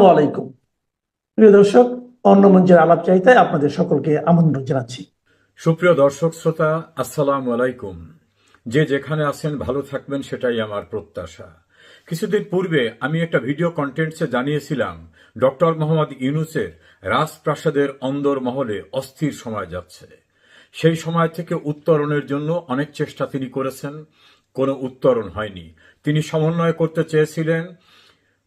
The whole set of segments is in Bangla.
আলাইকুম প্রিয় দর্শক, অন্য মঞ্চের আলাপ চাইতায় আপনাদের সকলকে আমন্ত্রণ জানাচ্ছি। সুপ্রিয় দর্শক শ্রোতা, আসসালামু আলাইকুম। যে যেখানে আছেন ভালো থাকবেন, সেটাই আমার প্রত্যাশা। কিছুদিন পূর্বে আমি একটা ভিডিও কন্টেন্টসে জানিয়েছিলাম ডক্টর মোহাম্মদ ইউনূসের রাজপ্রাসাদের অন্দর মহলে অস্থির সময় যাচ্ছে। সেই সময় থেকে উত্তরণের জন্য অনেক চেষ্টা তিনি করেছেন, কোনো উত্তরণ হয়নি। তিনি সমন্বয় করতে চেয়েছিলেন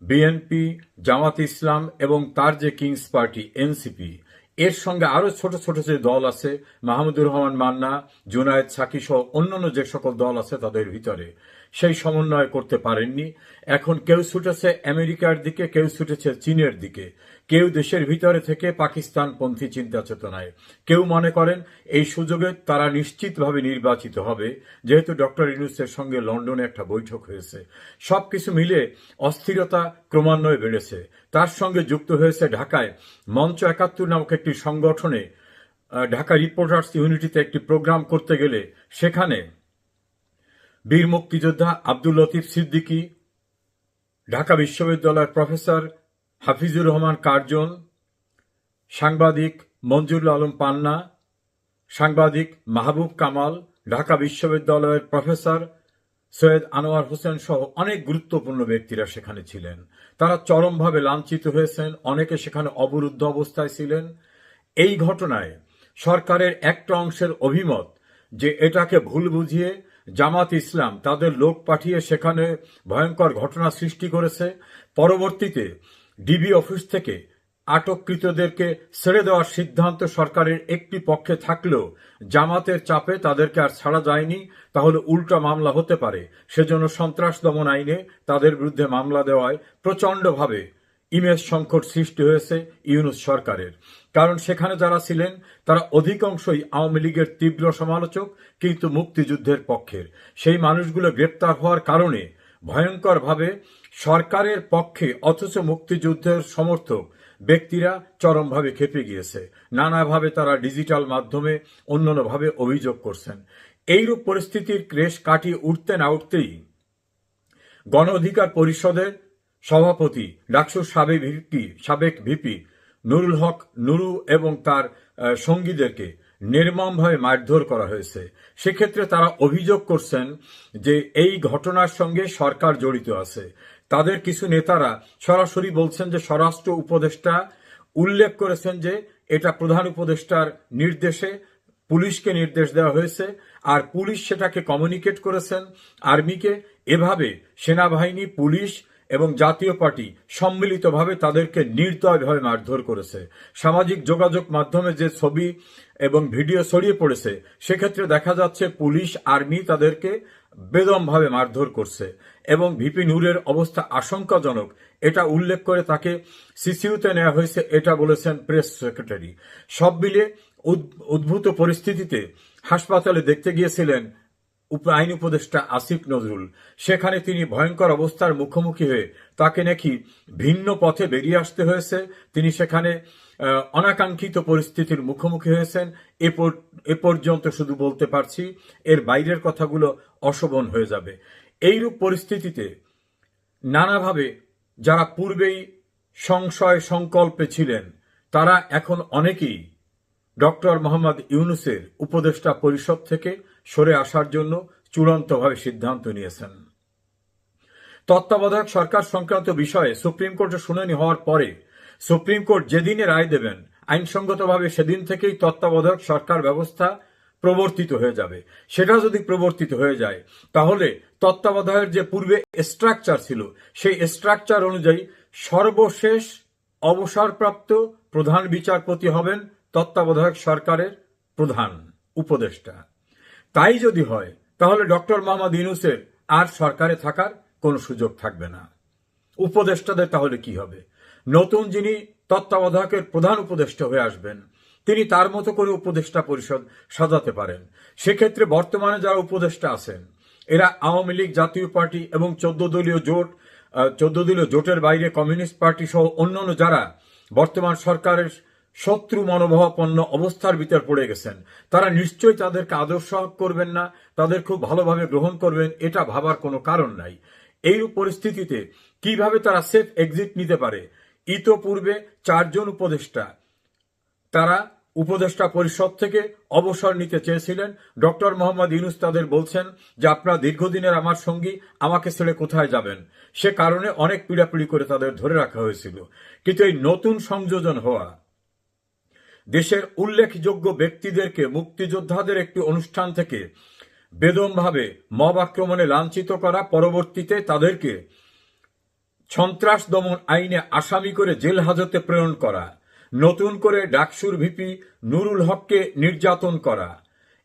বিএনপি, জামাত ইসলাম এবং তার যে কিংস পার্টি এনসিপি, এর সঙ্গে আরো ছোট ছোট যে দল আছে, মাহমুদুর রহমান মান্না, জুনায়েদ সাকি সহ অন্যান্য যে সকল দল আছে তাদের ভিতরে সেই সমন্বয় করতে পারেননি। এখন কেউ ছুটেছে আমেরিকার দিকে, কেউ ছুটেছে চীনের দিকে, কেউ দেশের ভিতরে থেকে পাকিস্তানপন্থী চিন্তা চেতনায়। কেউ মনে করেন এই সুযোগে তারা নিশ্চিতভাবে নির্বাচিত হবে, যেহেতু ডক্টর ইউনূসের সঙ্গে লন্ডনে একটা বৈঠক হয়েছে। সবকিছু মিলে অস্থিরতা ক্রমান্বয়ে বেড়েছে। তার সঙ্গে যুক্ত হয়েছে ঢাকায় মঞ্চ ৭১ নামক একটি সংগঠনে ঢাকা রিপোর্টার্স ইউনিটিতে একটি প্রোগ্রাম করতে গেলে সেখানে বীর মুক্তিযোদ্ধা আব্দুল লতিফ সিদ্দিকী, ঢাকা বিশ্ববিদ্যালয়ের প্রফেসর হাফিজুর রহমান কার্জন, সাংবাদিক মঞ্জুরুল আলম পান্না, সাংবাদিক মাহবুব কামাল, ঢাকা বিশ্ববিদ্যালয়ের প্রফেসর সৈয়দ আনোয়ার হোসেন সহ অনেক গুরুত্বপূর্ণ ব্যক্তিরা সেখানে ছিলেন। তারা চরমভাবে লাঞ্ছিত হয়েছেন, অনেকে সেখানে অবরুদ্ধ অবস্থায় ছিলেন। এই ঘটনায় সরকারের একটা অংশের অভিমত যে এটাকে ভুল বুঝিয়ে জামাত ইসলাম তাদের লোক পাঠিয়ে সেখানে ভয়ঙ্কর ঘটনা সৃষ্টি করেছে। পরবর্তীতে ডিবি অফিস থেকে আটককৃতদেরকে ছেড়ে দেওয়ার সিদ্ধান্ত সরকারের একটি পক্ষে থাকলেও জামাতের চাপে তাদেরকে আর ছাড়া যায়নি, তাহলে উল্টা মামলা হতে পারে। সেজন্য সন্ত্রাস দমন আইনে তাদের বিরুদ্ধে মামলা দেওয়ায় প্রচণ্ডভাবে ইমেজ সংকট সৃষ্টি হয়েছে ইউনূস সরকারের। কারণ সেখানে যারা ছিলেন তারা অধিকাংশই আওয়ামী লীগের তীব্র সমালোচক, কিন্তু মুক্তিযুদ্ধের পক্ষের। সেই মানুষগুলো গ্রেপ্তার হওয়ার কারণে ভয়ঙ্করভাবে সরকারের পক্ষে অথচ মুক্তিযুদ্ধের সমর্থক ব্যক্তিরা চরমভাবে খেপে গিয়েছে। নানাভাবে তারা ডিজিটাল মাধ্যমে অন্যান্যভাবে অভিযোগ করছেন। এইরূপ পরিস্থিতির ক্রেশ কাটিয়ে উঠতে না উঠতেই গণ অধিকার পরিষদের সভাপতি ডাকসুর সাবেক ভিপি নুরুল হক নুরু এবং তার সঙ্গীদেরকে নির্মমভাবে মারধর করা হয়েছে। সেক্ষেত্রে তারা অভিযোগ করছেন যে এই ঘটনার সঙ্গে সরকার জড়িত আছে। তাদের কিছু নেতারা সরাসরি বলছেন যে স্বরাষ্ট্র উপদেষ্টা উল্লেখ করেছেন যে এটা প্রধান উপদেষ্টার নির্দেশে পুলিশকে নির্দেশ দেওয়া হয়েছে, আর পুলিশ সেটাকে কমিউনিকেট করেছেন আর্মিকে। এভাবে সেনাবাহিনী, পুলিশ এবং জাতীয় পার্টি সম্মিলিতভাবে তাদেরকে নির্দয়ভাবে মারধর করেছে। সামাজিক যোগাযোগ মাধ্যমে যে ছবি এবং ভিডিও ছড়িয়ে পড়েছে, সেক্ষেত্রে দেখা যাচ্ছে পুলিশ, আর্মি তাদেরকে বেদমভাবে মারধর করছে এবং ভিপি নূরের অবস্থা আশঙ্কাজনক এটা উল্লেখ করে তাকে সিসিইউতে নেওয়া হয়েছে, এটা বলেছেন প্রেস সেক্রেটারি। সব মিলে উদ্ভূত পরিস্থিতিতে হাসপাতালে দেখতে গিয়েছিলেন আইন উপদেষ্টা আসিফ নজরুল। সেখানে তিনি ভয়ঙ্কর অবস্থার মুখোমুখি হয়ে তাকে নাকি ভিন্ন পথে বেরিয়ে আসতে হয়েছে। তিনি সেখানে অনাকাঙ্ক্ষিত পরিস্থিতির মুখোমুখি হয়েছেন। এ পর্যন্ত শুধু বলতে পারছি, এর বাইরের কথাগুলো অশোভন হয়ে যাবে। এইরূপ পরিস্থিতিতে নানাভাবে যারা পূর্বেই সংশয় সংকল্পে ছিলেন, তারা এখন অনেকেই ডক্টর মোহাম্মদ ইউনূসের উপদেষ্টা পরিষদ থেকে সরে আসার জন্য চূড়ান্তভাবে সিদ্ধান্ত নিয়েছেন। তত্ত্বাবধায়ক সরকার সংক্রান্ত বিষয়ে সুপ্রিম কোর্টে শুনানি হওয়ার পরে সুপ্রিম কোর্ট যেদিনে রায় দেবেন, আইনসঙ্গতভাবে সেদিন থেকেই তত্ত্বাবধায়ক সরকার ব্যবস্থা প্রবর্তিত হয়ে যাবে। সেটা যদি প্রবর্তিত হয়ে যায়, তাহলে তত্ত্বাবধায়কের যে পূর্বে স্ট্রাকচার ছিল, সেই স্ট্রাকচার অনুযায়ী সর্বশেষ অবসরপ্রাপ্ত প্রধান বিচারপতি হবেন তত্ত্বাবধায়ক সরকারের প্রধান উপদেষ্টা। তাই যদি হয়, তাহলে ডক্টর মোহাম্মদ ইউনূসের আর সরকারে থাকার কোনো সুযোগ থাকবে না। উপদেষ্টাদের তাহলে কি হবে? নতুন যিনি তত্ত্বাবধায়কের প্রধান উপদেষ্টা হয়ে আসবেন, তিনি তার মতো করে উপদেষ্টা পরিষদ সাজাতে পারেন। সেক্ষেত্রে বর্তমানে যারা উপদেষ্টা আছেন, এরা আওয়ামী লীগ, জাতীয় পার্টি এবং 14 দলীয় জোটের বাইরে কমিউনিস্ট পার্টি সহ অন্যান্য যারা বর্তমান সরকারের শত্রু মনোভাবাপন্ন অবস্থার ভিতর পড়ে গেছেন, তারা নিশ্চয়ই তাদেরকে আদর্শ করবেন না, তাদের খুব ভালোভাবে গ্রহণ করবেন, এটা ভাবার কোনো কারণ নাই। এইরূপ পরিস্থিতিতে কিভাবে তারা সেফ এক্সিট নিতে পারে, ইতোপূর্বে 4 জন উপদেষ্টা তারা উপদেষ্টা পরিষদ থেকে অবসর নিতে চেয়েছিলেন। ডক্টর মোহাম্মদ ইউনূস তাদের বলছেন যে আপনারা দীর্ঘদিনের আমার সঙ্গী, আমাকে ছেড়ে কোথায় যাবেন। সে কারণে অনেক পীড়াপিড়ি করে তাদের ধরে রাখা হয়েছিল। কিন্তু এই নতুন সংযোজন হওয়া দেশের উল্লেখযোগ্য ব্যক্তিদেরকে মুক্তিযোদ্ধাদের একটি অনুষ্ঠান থেকে বেদমভাবে মব আক্রমণে লাঞ্ছিত করা, পরবর্তীতে তাদেরকে সন্ত্রাস দমন আইনে আসামি করে জেল হাজতে প্রেরণ করা, নতুন করে ডাকসুর ভিপি নুরুল হককে নির্যাতন করা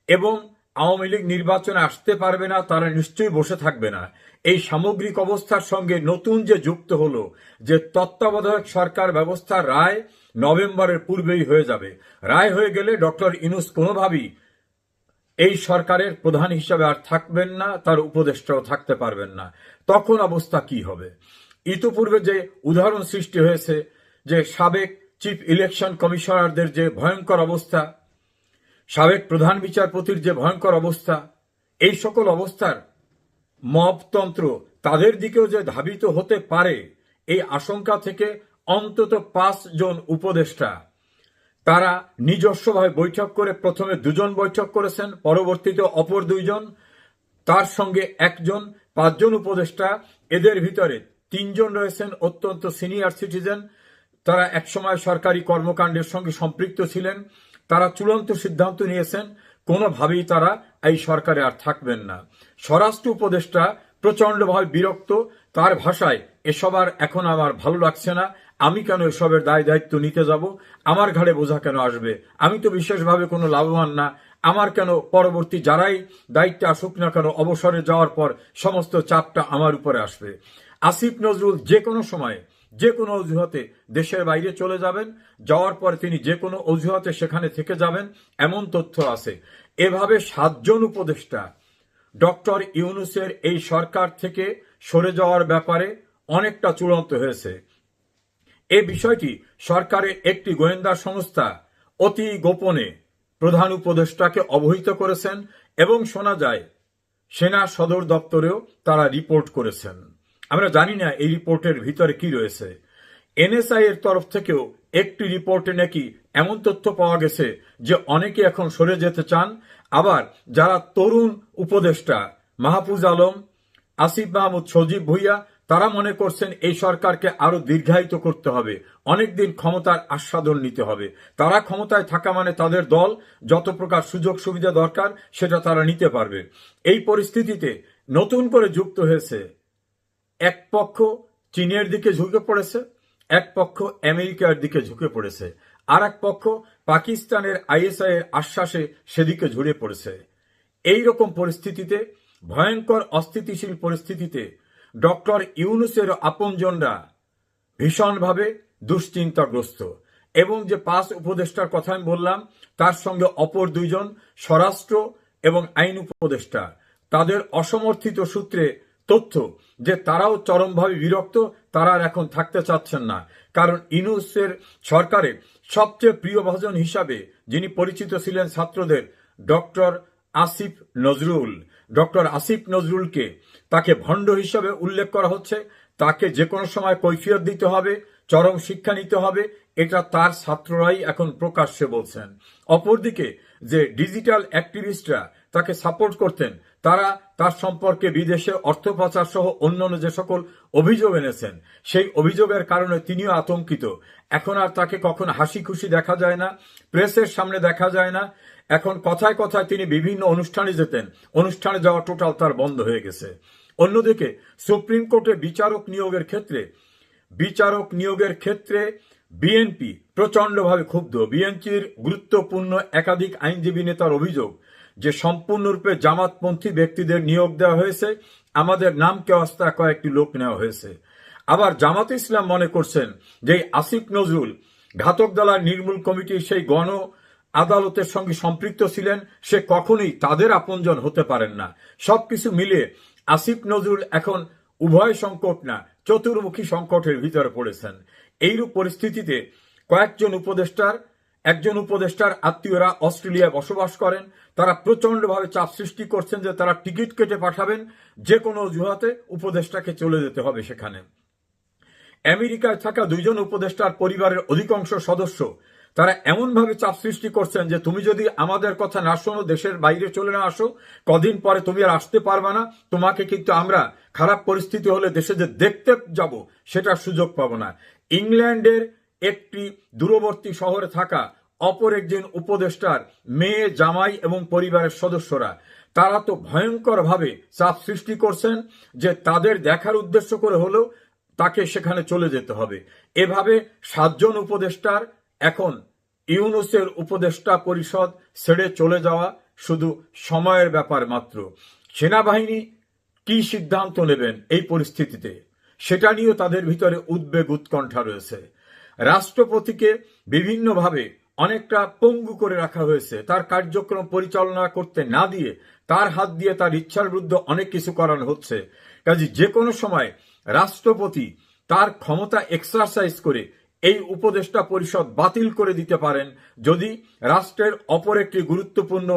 এবং আওয়ামী লীগ নির্বাচনে আসতে পারবে না, তারা নিশ্চয়ই বসে থাকবে না, এই সামগ্রিক অবস্থার সঙ্গে নতুন যে যুক্ত হলো যে তত্ত্বাবধায়ক সরকার ব্যবস্থার রায় নভেম্বরের পূর্বেই হয়ে যাবে। রায় হয়ে গেলে ডক্টর ইউনূস কোনোভাবেই এই সরকারের প্রধান হিসাবে আর থাকবেন না, তার উপদেষ্টাও থাকতে পারবেন না। তখন অবস্থা কি হবে? ইতিপূর্বে যে উদাহরণ সৃষ্টি হয়েছে যে সাবেক চিফ ইলেকশন কমিশনারদের যে ভয়ঙ্কর অবস্থা, সাবেক প্রধান বিচারপতির যে ভয়ঙ্কর অবস্থা, এই সকল অবস্থার মবতন্ত্র তাদের দিকেও যে ধাবিত হতে পারে, এই আশঙ্কা থেকে অন্তত 5 জন উপদেষ্টা তারা নিজস্বভাবে বৈঠক করে প্রথমে 2 জন বৈঠক করেছেন, পরবর্তীতে অপর 2 জন, তার সঙ্গে 1 জন, 5 জন উপদেষ্টা। এদের ভিতরে 3 জন রয়েছেন অত্যন্ত সিনিয়র সিটিজেন, তারা একসময় সরকারি কর্মকাণ্ডের সঙ্গে সম্পৃক্ত ছিলেন। তারা চূড়ান্ত সিদ্ধান্ত নিয়েছেন কোনোভাবেই তারা এই সরকারে আর থাকবেন না। স্বরাষ্ট্র উপদেষ্টা প্রচন্ডভাবে বিরক্ত, তার ভাষায় এসব আর এখন আমার ভালো লাগছে না, আমি কেন এসবের দায় দায়িত্ব নিতে যাব, আমার ঘাড়ে বোঝা কেন আসবে, আমি তো বিশেষভাবে কোনো লাভবান না, আমার কেন পরবর্তী যারাই দায়িত্বে আসুক না কেন অবসরে যাওয়ার পর সমস্ত চাপটা আমার উপরে আসবে। আসিফ নজরুল যে কোনো সময় যে কোনো অজুহাতে দেশের বাইরে চলে যাবেন, যাওয়ার পরে তিনি যে কোনো অজুহাতে সেখানে থেকে যাবেন, এমন তথ্য আছে। এভাবে 7 জন উপদেষ্টা ডক্টর ইউনূসের এই সরকার থেকে সরে যাওয়ার ব্যাপারে অনেকটা চূড়ান্ত হয়েছে। এই বিষয়টি সরকারের একটি গোয়েন্দা সংস্থা অতি গোপনে প্রধান উপদেষ্টাকে অবহিত করেছেন এবং শোনা যায় সেনা সদর দপ্তরেও তারা রিপোর্ট করেছেন। আমরা জানি না এই রিপোর্টের ভিতরে কি রয়েছে। এনএসআই এর তরফ থেকেও একটি রিপোর্টে নাকি এমন তথ্য পাওয়া গেছে যে অনেকে এখন সরে যেতে চান, আবার যারা তরুণ উপদেষ্টা মাহফুজ আলম, আসিফ মাহমুদ, সজীব ভুইয়া, তারা মনে করছেন এই সরকারকে আরো দীর্ঘায়িত করতে হবে, অনেকদিন ক্ষমতার আস্বাদন নিতে হবে। তারা ক্ষমতায় থাকা মানে তাদের দল যত প্রকার সুযোগ সুবিধা দরকার সেটা তারা নিতে পারবে। এই পরিস্থিতিতে নতুন করে যুক্ত হয়েছে এক পক্ষ চীনের দিকে ঝুঁকে পড়েছে, এক পক্ষ আমেরিকার দিকে ঝুঁকে পড়েছে, আর এক পক্ষ পাকিস্তানের আইএসআই এর আশ্বাসে সেদিকে ঝুড়ে পড়েছে। এই রকম পরিস্থিতিতে, ভয়ঙ্কর অস্থিতিশীল পরিস্থিতিতে ডক্টর ইউনূসের আপনজনরা ভীষণভাবে দুশ্চিন্তাগ্রস্ত এবং যে 5 উপদেষ্টার কথা আমি বললাম তার সঙ্গে অপর 2 জন স্বরাষ্ট্র এবং আইন উপদেষ্টা, তাদের অসমর্থিত সূত্রে তথ্য যে তারাও চরমভাবে বিরক্ত, তারা আর এখন থাকতে চাচ্ছেন না। কারণ ইউনূসের সরকারে সবচেয়ে প্রিয়ভাজন হিসাবে যিনি পরিচিত ছিলেন ছাত্রদের, ডক্টর আসিফ নজরুল, ডক্টর আসিফ নজরুলকে তাকে ভণ্ড হিসাবে উল্লেখ করা হচ্ছে, তাকে যে কোনো সময় কৈফিয়ত দিতে হবে, চরম শিক্ষা নিতে হবে, এটা তার ছাত্ররাই এখন প্রকাশ্যে বলছেন। অপরদিকে যে ডিজিটাল অ্যাক্টিভিস্টরা তাকে সাপোর্ট করতেন, তারা তার সম্পর্কে বিদেশে অর্থ পাচার সহ অন্যান্য যে সকল অভিযোগ এনেছেন, সেই অভিযোগের কারণে তিনিও আতঙ্কিত। এখন আর তাকে কখন হাসি খুশি দেখা যায় না, প্রেসের সামনে দেখা যায় না। এখন কথায় কথায় তিনি বিভিন্ন অনুষ্ঠানে যেতেন, অনুষ্ঠানে যাওয়া টোটাল তার বন্ধ হয়ে গেছে। অন্যদিকে সুপ্রিম কোর্টে বিচারক নিয়োগের ক্ষেত্রে বিএনপি প্রচন্ডভাবে ক্ষুব্ধ। বিএনপির গুরুত্বপূর্ণ একাধিক আইনজীবী নেতার অভিযোগ যে সম্পূর্ণরূপে জামাতপন্থী ব্যক্তিদের নিয়োগ দেওয়া হয়েছে, আমাদের নামকে অস্তা কয়েকটি লোক নেওয়া হয়েছে। আবার জামাত ইসলাম মনে করছেন যে আসিফ নজরুল ঘাতক দালাল নির্মূল কমিটির সেই গণ আদালতের সঙ্গে সম্পৃক্ত ছিলেন, সে কখনোই তাদের আপনজন হতে পারেন না। সবকিছু মিলিয়ে আসিফ নজরুল এখন উভয় সংকট না, চতুর্মুখী সংকটের ভিতরে পড়েছেন। এইরূপ পরিস্থিতিতে একজন উপদেষ্টার আত্মীয়রা অস্ট্রেলিয়ায় বসবাস করেন, তারা প্রচন্ডভাবে চাপ সৃষ্টি করছেন যে তারা টিকিট কেটে পাঠাবেন, যে কোনো অজুহাতে উপদেষ্টাকে চলে যেতে হবে সেখানে। আমেরিকায় থাকা দুইজন উপদেষ্টার পরিবারের অধিকাংশ সদস্য তারা এমনভাবে চাপ সৃষ্টি করছেন যে তুমি যদি আমাদের কথা না শোনো, দেশের বাইরে চলে না আসো, কদিন পরে তুমি আর আসতে পারবে না, তোমাকে কিন্তু আমরা খারাপ পরিস্থিতি হলে দেশে যে দেখতে যাব সেটার সুযোগ পাবো না। ইংল্যান্ডের একটি দূরবর্তী শহরে থাকা অপর একজন উপদেষ্টার মেয়ে, জামাই এবং পরিবারের সদস্যরা তারা তো ভয়ঙ্করভাবে চাপ সৃষ্টি করছেন যে তাদের দেখার উদ্দেশ্য করে হলেও তাকে সেখানে চলে যেতে হবে। এভাবে 7 জন উপদেষ্টার এখন ইউনূসের উপদেষ্টা পরিষদ ছেড়ে চলে যাওয়া শুধু সময়ের ব্যাপার মাত্র। সেনাবাহিনী কি সিদ্ধান্ত নেবেন এই পরিস্থিতিতে সেটা নিয়েও তাদের ভিতরে উদ্বেগ উৎকণ্ঠা রয়েছে। রাষ্ট্রপতিকে বিভিন্নভাবে অনেকটা পঙ্গু করে রাখা হয়েছে, তার কার্যক্রম পরিচালনা করতে না দিয়ে তার হাত দিয়ে তার ইচ্ছার বিরুদ্ধে অনেক কিছু করানো হচ্ছে। কাজে যে কোনো সময় রাষ্ট্রপতি তার ক্ষমতা এক্সারসাইজ করে এই উপদেষ্টা পরিষদ বাতিল করে দিতে পারেন যদি রাষ্ট্রের অপর একটি গুরুত্বপূর্ণ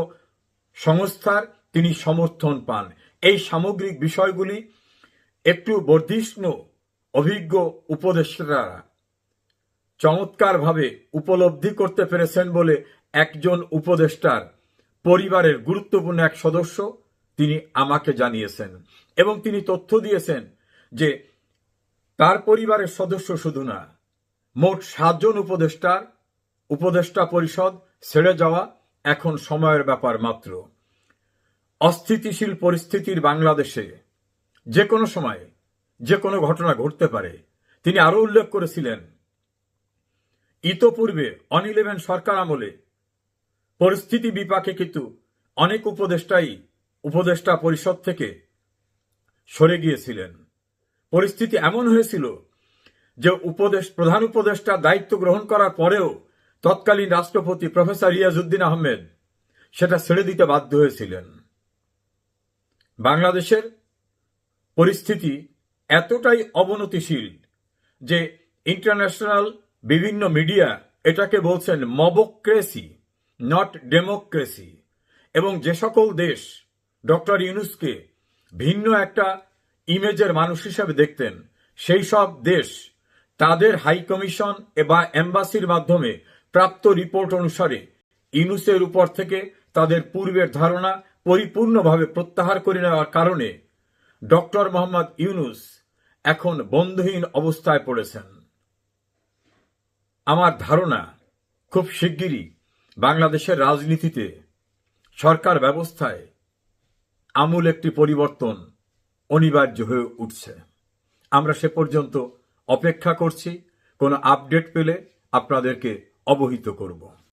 সংস্থার তিনি সমর্থন পান। এই সামগ্রিক বিষয়গুলি একটু বর্ধিষ্ণু অভিজ্ঞ উপদেষ্টারা চমৎকারভাবে উপলব্ধি করতে পেরেছেন বলে একজন উপদেষ্টার পরিবারের গুরুত্বপূর্ণ এক সদস্য তিনি আমাকে জানিয়েছেন এবং তিনি তথ্য দিয়েছেন যে তার পরিবারের সদস্য শুধু না, মোট 7 জন উপদেষ্টা পরিষদ ছেড়ে যাওয়া এখন সময়ের ব্যাপার মাত্র। অস্থিতিশীল পরিস্থিতির বাংলাদেশে যে কোনো সময় যে কোনো ঘটনা ঘটতে পারে। তিনি আরো উল্লেখ করেছিলেন ইতোপূর্বে অনিল সরকার আমলে পরিস্থিতি বিপাকে কিন্তু অনেক উপদেষ্টা পরিষদ থেকে সরে গিয়েছিলেন। পরিস্থিতি এমন হয়েছিল যে প্রধান উপদেষ্টা দায়িত্ব গ্রহণ করার পরেও তৎকালীন রাষ্ট্রপতি প্রফেসর রিয়াজউদ্দিন আহমেদ সেটা ছেড়ে দিতে বাধ্য হয়েছিলেন। বাংলাদেশের পরিস্থিতি এতটাই অবনতিশীল যে ইন্টারন্যাশনাল বিভিন্ন মিডিয়া এটাকে বলছেন মবক্রেসি, নট ডেমোক্রেসি। এবং যে সকল দেশ ডক্টর ইউনূসকে ভিন্ন একটা ইমেজের মানুষ হিসেবে দেখতেন, সেই সব দেশ তাদের হাই কমিশন বা এম্বাসির মাধ্যমে প্রাপ্ত রিপোর্ট অনুসারে ইউনূসের উপর থেকে তাদের পূর্বের ধারণা পরিপূর্ণভাবে প্রত্যাহার করে নেওয়ার কারণে ডক্টর মোহাম্মদ ইউনূস এখন বন্ধুহীন অবস্থায় পড়েছেন। আমার ধারণা খুব শিগগিরই বাংলাদেশের রাজনীতিতে, সরকার ব্যবস্থায় আমূল একটি পরিবর্তন অনিবার্য হয়ে উঠছে। আমরা সে পর্যন্ত অপেক্ষা করছি, কোনো আপডেট পেলে আপনাদেরকে অবহিত করব।